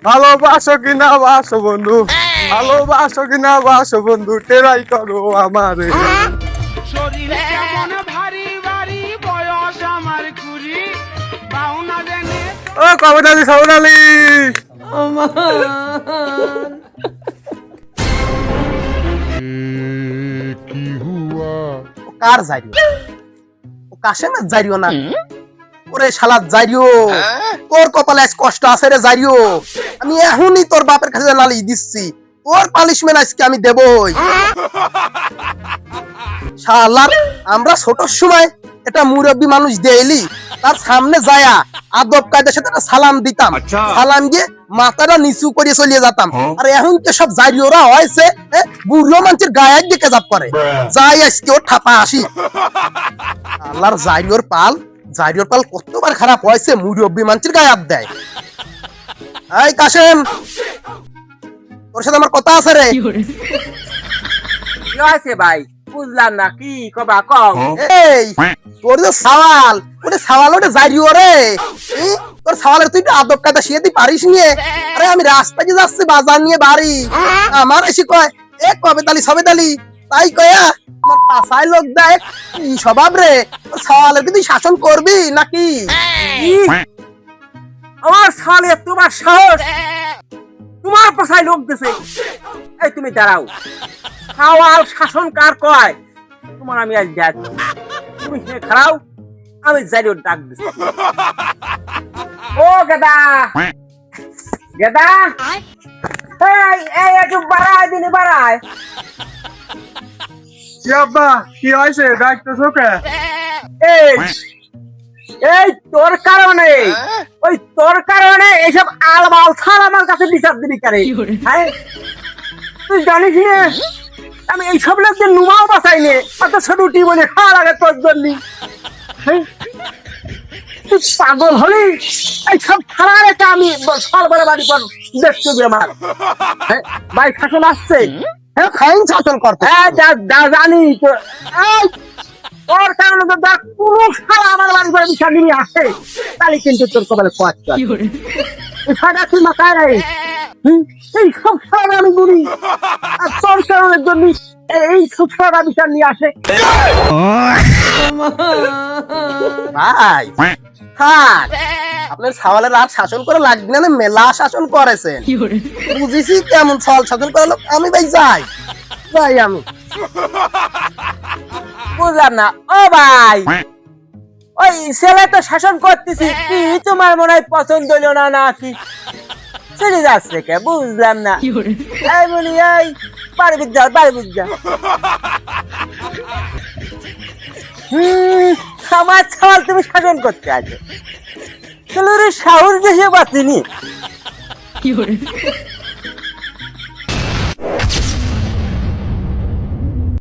ভালোবাসো কিনা বাসো বন্ধু, ভালোবাসো কিনা বাসো বন্ধু, টেরাই করো আমারে। শরীর কেমন ভারী ভারী, বয়স আমার কুড়ি, পাওনা দেনে ও কবদালি সবদালি, কার জারিও? ও কাশেমের জারিও না। ওরে শালা জারিও, তোর কপালে আজ কষ্ট আছে রে জারিও। আমি এখনই তোর বাপের কাছে নালিশ দিচ্ছি, তোর পানিশমেন্ট আজকে আমি দেবই। শালার আমরা ছোটর সময় এটা মুরব্বী মানুষ দেইলি, তার সামনে যায়া আদব কায়দার সাথে একটা সালাম দিতাম, সালাম দিয়ে মাথাটা নিচু করে চলিয়ে যেতাম। আর এখন তো সব জারিওরা হয়েছে বুড়ো মানুষের গায়ের দিকে জাপ করে। যাই আজকে ওর ঠাপা আসি। আল্লাহর জারিওর পাল, জারিওর পাল কতবার খারাপ হয়েছে, মুরব্বী মানুষের গায়ে হাত দেয়। এই কাশেম, তোর সাথে আমার কথা আছে রে। কি হয়েছে ভাই? বুঝলাম না, কি কবা কও। এই তোর যে সওয়াল, ওটা সওয়াল ওটা জারিও রে। তোর সওয়ালের তুই আদব কায়দা শিখে দিতে পারিস নিয়ে। আরে আমি রাস্তা দিয়ে যাচ্ছি বাজার নিয়ে বাড়ি, আমার এসে কয় এ কবেদালি সবেদালি, তাই কয়া আমার পাশায় লোক দেয়। কি স্বভাব রে, তোর সওয়ালের কি তুই শাসন করবি নাকি? আমার সালে তোমার সাহস, তোমার পাশায় লোক দিছে। এই তুমি দাঁড়াও, সাওয়াল শাসন কার কয় তোমার আমি আজ দেখ। তুমি সে খারাও, আমি জারিওর ডাক দিছি। ও গেদা, গেদা, এই এই একটু বাড়ায় দিনে বাড়ায়। কি আব্বা কি হয়েছে, ডাকতেছো কে? এই এই তোর কারণে, ওই তোর কারণে এইসব আলবাল ছাড় আমার কাছে বিচার দিবি কারে? হ্যাঁ তুই জানিস না আমি এইসব লোকদের নুমাও বাঁচাই নে, অত ছোটুটি বলে খাওয়া লাগে তোর জন্য। তুই পাগল হলি? এইসব ছাড়া রেখে আমি সরবরে বাড়ি পর দেখতে হবে আমার। হ্যাঁ ভাই শাসন আসছে, হ্যাঁ ফাইন শাসন কর। হ্যাঁ জানি তো। এই তোর কারণে তো দেখ কোন সারা আমার বাড়ি করে বিচার নিয়ে আসে, তাহলে কিন্তু তোর কপালে খোয়াচ্ছ। এই সারা তুই মাথায় রে, এই সব সারা আমি গুলি, আর তোর কারণের জন্য এই সব সারা বিচার নিয়ে আসে। ভাই থাক, আপনার সওয়ালের আর শাসন করে লাগবে না, মেলা শাসন করেছেন। বুঝেছি কেমন সওয়াল শাসন করালো। আমি ভাই যাই যাই আমি। বুঝলাম না ও ভাই, ওই ছেলে তো শাসন করতেছি, কি তোমার মনে হয় পছন্দ হলো না নাকি চলে যাচ্ছে কে? বুঝলাম না। এই বলি এই বাড়ি বুঝ যাও, বাড়ি বুঝ যাও। আমার ছাওয়াল তুমি শাসন করতে আছো, সাহস দেশে বাঁচিনি।